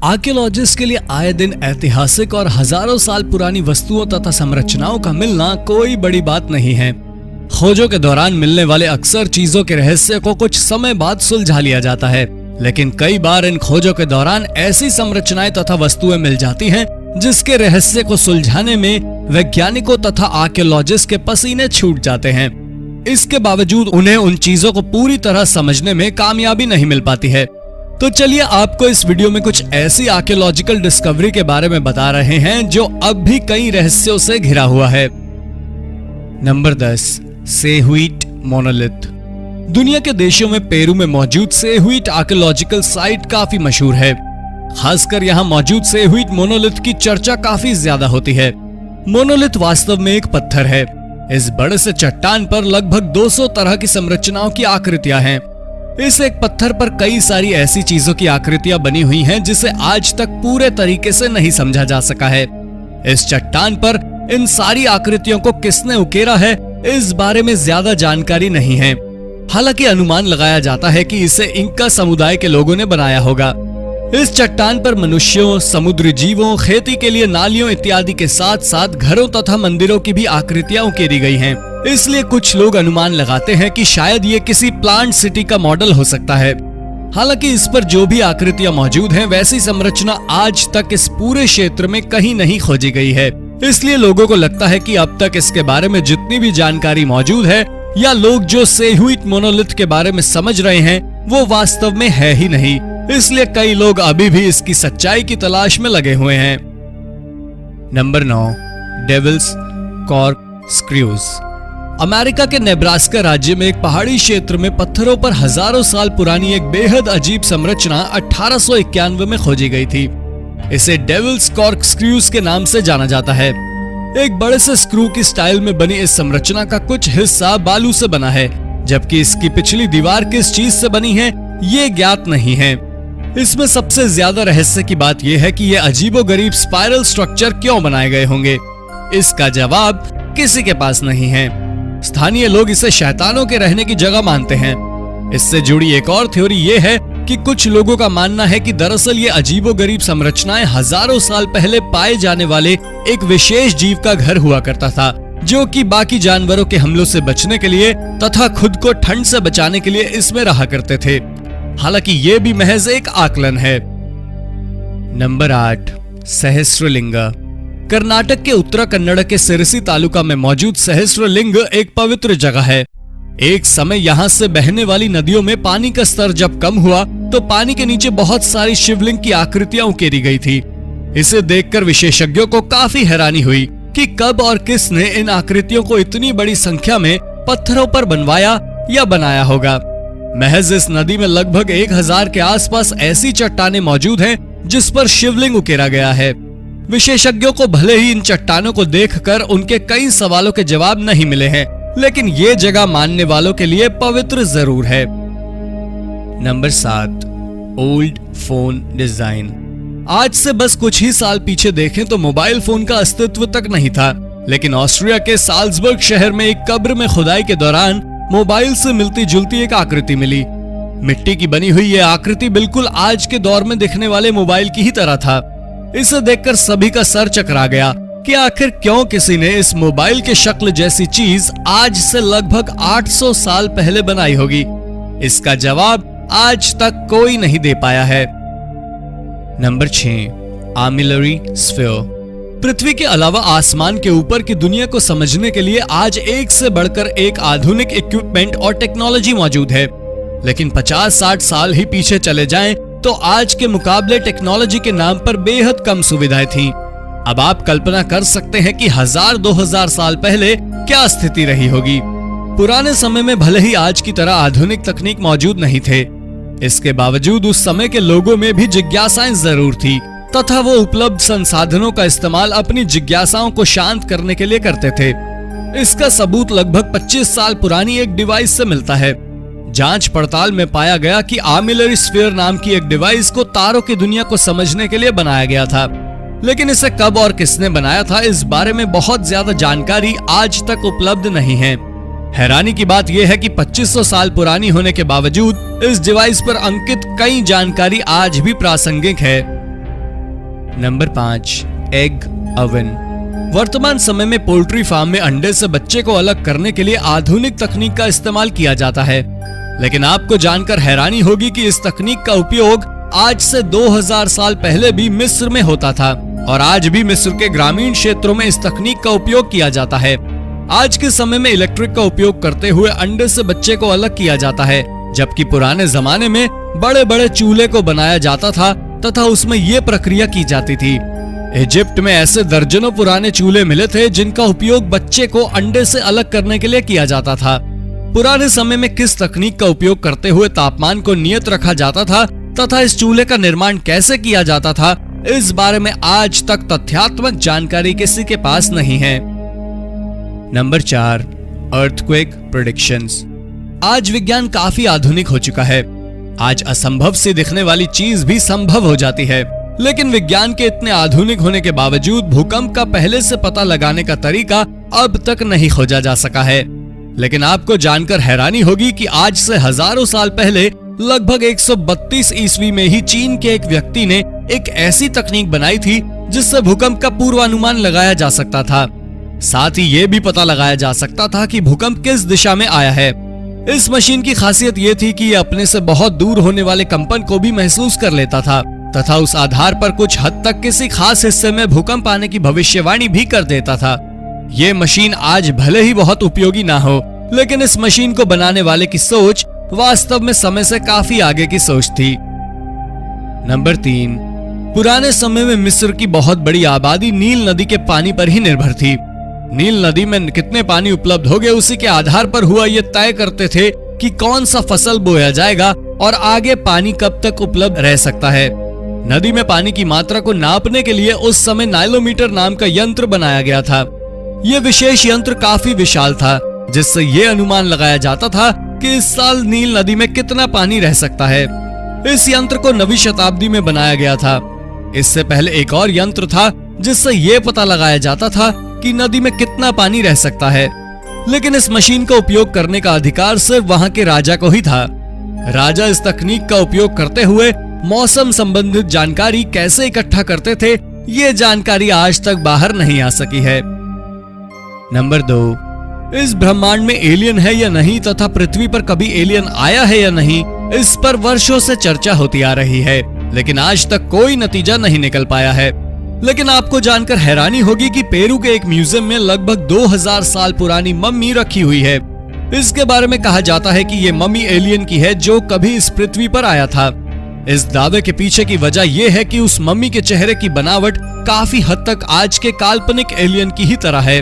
Archaeologist के लिए आए दिन ऐतिहासिक और हजारों साल पुरानी वस्तुओं तथा संरचनाओं का मिलना कोई बड़ी बात नहीं है। खोजों के दौरान मिलने वाले अक्सर चीजों के रहस्य को कुछ समय बाद सुलझा लिया जाता है, लेकिन कई बार इन खोजों के दौरान ऐसी संरचनाएं तथा वस्तुएं मिल जाती हैं जिसके रहस्य को सुलझाने में वैज्ञानिकों तथा आर्कियोलॉजिस्ट के पसीने छूट जाते हैं। इसके बावजूद उन्हें उन चीजों को पूरी तरह समझने में कामयाबी नहीं मिल पाती है। तो चलिए आपको इस वीडियो में कुछ ऐसी आर्कियोलॉजिकल डिस्कवरी के बारे में बता रहे हैं जो अब भी कई रहस्यों से घिरा हुआ है। नंबर 10, सेहुइट मोनोलिथ। दुनिया के देशों में पेरू में मौजूद सेहुइट आर्कियोलॉजिकल साइट काफी मशहूर है। खासकर यहाँ मौजूद सेहुइट मोनोलिथ की चर्चा काफी ज्यादा होती है। मोनोलिथ वास्तव में एक पत्थर है। इस बड़े से चट्टान पर लगभग 200 तरह की संरचनाओं की आकृतियां हैं। इस एक पत्थर पर कई सारी ऐसी चीजों की आकृतियां बनी हुई हैं जिसे आज तक पूरे तरीके से नहीं समझा जा सका है। इस चट्टान पर इन सारी आकृतियों को किसने उकेरा है, इस बारे में ज्यादा जानकारी नहीं है। हालांकि अनुमान लगाया जाता है कि इसे इंका समुदाय के लोगों ने बनाया होगा। इस चट्टान पर मनुष्यों, समुद्री जीवों, खेती के लिए नालियों इत्यादि के साथ साथ घरों तथा मंदिरों की भी आकृतियां उकेरी गई हैं। इसलिए कुछ लोग अनुमान लगाते हैं कि शायद ये किसी प्लांट सिटी का मॉडल हो सकता है। हालांकि इस पर जो भी आकृतियां मौजूद हैं, वैसी संरचना आज तक इस पूरे क्षेत्र में कहीं नहीं खोजी गई है। इसलिए लोगों को लगता है कि अब तक इसके बारे में जितनी भी जानकारी मौजूद है या लोग जो सेहुइट मोनोलिथ के बारे में समझ रहे हैं, वो वास्तव में है ही नहीं। इसलिए कई लोग अभी भी इसकी सच्चाई की तलाश में लगे हुए हैं। Number 9, devil's cork screws. America के नेब्रास्का राज्य में एक पहाड़ी क्षेत्र में पत्थरों पर हजारों साल पुरानी एक बेहद अजीब संरचना 1891 में खोजी गई थी। इसे डेविल्स कॉर्क स्क्रूज के नाम से जाना जाता है। एक बड़े से स्क्रू की स्टाइल में बनी इस संरचना का कुछ हिस्सा बालू से बना है, जबकि इसकी पिछली दीवार किस चीज से बनी है ये ज्ञात नहीं है। इसमें सबसे ज्यादा रहस्य की बात यह है कि ये अजीबोगरीब स्पाइरल स्ट्रक्चर क्यों बनाए गए होंगे। इसका जवाब किसी के पास नहीं है। स्थानीय लोग इसे शैतानों के रहने की जगह मानते हैं। इससे जुड़ी एक और थ्योरी ये है कि कुछ लोगों का मानना है कि दरअसल ये अजीबोगरीब संरचनाएं हजारों साल पहले पाए जाने वाले एक विशेष जीव का घर हुआ करता था, जो कि बाकी जानवरों के हमलों से बचने के लिए तथा खुद को ठंड से बचाने के लिए इसमें रहा करते थे। हालांकि ये भी महज एक आकलन है। नंबर 8, सहस्रलिंगा। कर्नाटक के उत्तरा कन्नड़ के सिरसी तालुका में मौजूद सहस्रलिंग एक पवित्र जगह है। एक समय यहाँ से बहने वाली नदियों में पानी का स्तर जब कम हुआ तो पानी के नीचे बहुत सारी शिवलिंग की आकृतियां उकेरी गई थी। इसे देखकर विशेषज्ञों को काफी हैरानी हुई कि कब और किसने इन आकृतियों को इतनी बड़ी संख्या में पत्थरों पर बनवाया या बनाया होगा। महज इस नदी में लगभग 1000 के आसपास ऐसी चट्टानें मौजूद हैं जिस पर शिवलिंग उकेरा गया है। विशेषज्ञों को भले ही इन चट्टानों को देखकर उनके कई सवालों के जवाब नहीं मिले हैं, लेकिन ये जगह मानने वालों के लिए पवित्र जरूर है। Number 7, old phone design. आज से बस कुछ ही साल पीछे देखें तो मोबाइल फोन का अस्तित्व तक नहीं था, लेकिन ऑस्ट्रिया के साल्जबर्ग शहर में एक कब्र में खुदाई के दौरान मोबाइल से मिलती जुलती एक आकृति मिली। मिट्टी की बनी हुई यह आकृति बिल्कुल आज के दौर में दिखने वाले मोबाइल की ही तरह था। इसे देखकर सभी का सर चकरा गया कि आखिर क्यों किसी ने इस मोबाइल के शक्ल जैसी चीज आज से लगभग 800 साल पहले बनाई होगी। इसका जवाब आज तक कोई नहीं दे पाया है। Number 6, आर्मिलरी sphere. पृथ्वी के अलावा आसमान के ऊपर की दुनिया को समझने के लिए आज एक से बढ़कर एक आधुनिक इक्विपमेंट और टेक्नोलॉजी मौजूद है, लेकिन 50-60 साल ही पीछे चले जाएं तो आज के मुकाबले टेक्नोलॉजी के नाम पर बेहद कम सुविधाएं थीं। अब आप कल्पना कर सकते हैं कि 1000-2000 साल पहले क्या स्थिति रही होगी। पुराने समय में भले ही आज की तरह आधुनिक तकनीक मौजूद नहीं थे, इसके बावजूद उस समय के लोगों में भी जिज्ञासाएं जरूर थी तथा वो उपलब्ध संसाधनों का इस्तेमाल अपनी जिज्ञासाओं को शांत करने के लिए करते थे। इसका सबूत लगभग 25 साल पुरानी एक डिवाइस से मिलता है। जांच पड़ताल में पाया गया कि आर्मिलरी स्फीयर नाम की एक डिवाइस को तारों की दुनिया को समझने के लिए बनाया गया था, लेकिन इसे कब और किसने बनाया था इस बारे में बहुत ज्यादा जानकारी आज तक उपलब्ध नहीं है। हैरानी की बात यह है कि 2500 साल पुरानी होने के बावजूद इस डिवाइस पर अंकित कई जानकारी आज भी प्रासंगिक है। Number 5, egg oven. वर्तमान समय में पोल्ट्री फार्म में अंडे से बच्चे को अलग करने के लिए आधुनिक तकनीक का इस्तेमाल किया जाता है, लेकिन आपको जानकर हैरानी होगी कि इस तकनीक का उपयोग आज से 2000 साल पहले भी मिस्र में होता था और आज भी मिस्र के ग्रामीण क्षेत्रों में इस तकनीक का उपयोग किया जाता है। आज के समय में इलेक्ट्रिक का उपयोग करते हुए अंडे से बच्चे को अलग किया जाता है, जबकि पुराने जमाने में बड़े बड़े चूल्हे को बनाया जाता था तथा उसमें ये प्रक्रिया की जाती थी। इजिप्ट में ऐसे दर्जनों पुराने चूल्हे मिले थे जिनका उपयोग बच्चे को अंडे से अलग करने के लिए किया जाता था। पुराने समय में किस तकनीक का उपयोग करते हुए तापमान को नियत रखा जाता था तथा इस चूल्हे का निर्माण कैसे किया जाता था, इस बारे में आज तक तथ्यात्मक जानकारी किसी के पास नहीं है। Number 4, earthquake predictions. आज विज्ञान काफी आधुनिक हो चुका है। आज असंभव से दिखने वाली चीज भी संभव हो जाती है, लेकिन विज्ञान के इतने आधुनिक होने के बावजूद भूकंप का पहले से पता लगाने का तरीका अब तक नहीं खोजा जा सका है। लेकिन आपको जानकर हैरानी होगी कि आज से हजारों साल पहले लगभग 132 ईस्वी में ही चीन के एक व्यक्ति ने एक ऐसी तकनीक बनाई थी जिससे भूकंप का पूर्वानुमान लगाया जा सकता था। साथ ही ये भी पता लगाया जा सकता था कि भूकंप किस दिशा में आया है। इस मशीन की खासियत ये थी कि ये अपने से बहुत दूर होने वाले कंपन को भी महसूस कर लेता था तथा उस आधार पर कुछ हद तक किसी खास हिस्से में भूकंप आने की भविष्यवाणी भी कर देता था। ये मशीन आज भले ही बहुत उपयोगी ना हो, लेकिन इस मशीन को बनाने वाले की सोच वास्तव में समय से काफी आगे की सोच थी। नंबर 3, पुराने समय में मिस्र की बहुत बड़ी आबादी नील नदी के पानी पर ही निर्भर थी। नील नदी में कितने पानी उपलब्ध होंगे उसी के आधार पर हुआ ये तय करते थे कि कौन सा फसल बोया जाएगा और आगे पानी कब तक उपलब्ध रह सकता है। नदी में पानी की मात्रा को नापने के लिए उस समय नाइलोमीटर नाम का यंत्र बनाया गया था। ये विशेष यंत्र काफी विशाल था, जिससे ये अनुमान लगाया जाता था कि इस साल नील नदी में कितना पानी रह सकता है। इस यंत्र को 9वीं शताब्दी में बनाया गया था। इससे पहले एक और यंत्र था जिससे ये पता लगाया जाता था कि नदी में कितना पानी रह सकता है, लेकिन इस मशीन का उपयोग करने का अधिकार सिर्फ वहां के राजा को ही था। राजा इस तकनीक का उपयोग करते हुए मौसम संबंधित जानकारी कैसे इकट्ठा करते थे, ये जानकारी आज तक बाहर नहीं आ सकी है। नंबर 2, इस ब्रह्मांड में एलियन है या नहीं तथा पृथ्वी पर कभी एलियन आया है या नहीं, इस पर वर्षों से चर्चा होती आ रही है, लेकिन आज तक कोई नतीजा नहीं निकल पाया है। लेकिन आपको जानकर हैरानी होगी कि पेरू के एक म्यूजियम में लगभग 2000 साल पुरानी मम्मी रखी हुई है। इसके बारे में कहा जाता है कि ये मम्मी एलियन की है जो कभी इस पृथ्वी पर आया था। इस दावे के पीछे की वजह यह है कि उस मम्मी के चेहरे की बनावट काफी हद तक आज के काल्पनिक एलियन की ही तरह है।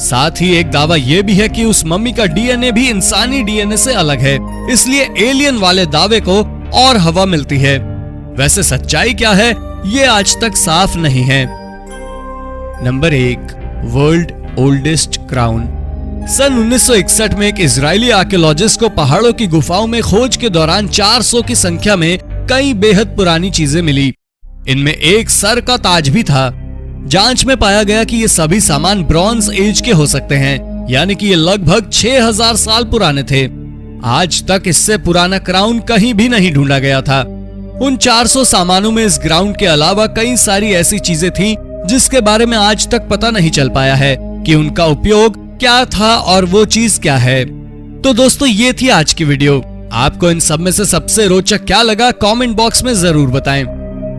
साथ ही एक दावा यह भी है कि उस मम्मी का डीएनए भी इंसानी डीएनए से अलग है, इसलिए एलियन वाले दावे को और हवा मिलती है। वैसे सच्चाई क्या है ये आज तक साफ नहीं है। Number 1, world oldest crown. सन 1961 में एक इजरायली आर्कियोलॉजिस्ट को पहाड़ों की गुफाओं में खोज के दौरान 400 की संख्या में कई बेहद पुरानी चीजें मिली। इनमें एक सर का ताज भी था। जांच में पाया गया कि ये सभी सामान ब्रॉन्ज एज के हो सकते हैं, यानी कि ये लगभग 6000 साल पुराने थे। आज तक इससे पुराना क्राउन कहीं भी नहीं ढूंढा गया था। उन 400 सामानों में इस ग्राउंड के अलावा कई सारी ऐसी चीजें थीं जिसके बारे में आज तक पता नहीं चल पाया है कि उनका उपयोग क्या था और वो चीज क्या है। तो दोस्तों ये थी आज की वीडियो। आपको इन सब में से सबसे रोचक क्या लगा कमेंट बॉक्स में जरूर बताएं।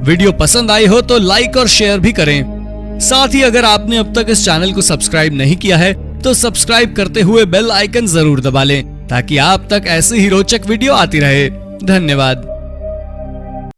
वीडियो पसंद आई हो तो लाइक और शेयर भी करें। साथ ही अगर आपने अब तक इस चैनल को सब्सक्राइब नहीं किया है तो सब्सक्राइब करते हुए बेल आइकन जरूर दबा लें ताकि आप तक ऐसे ही रोचक वीडियो आती रहे। धन्यवाद।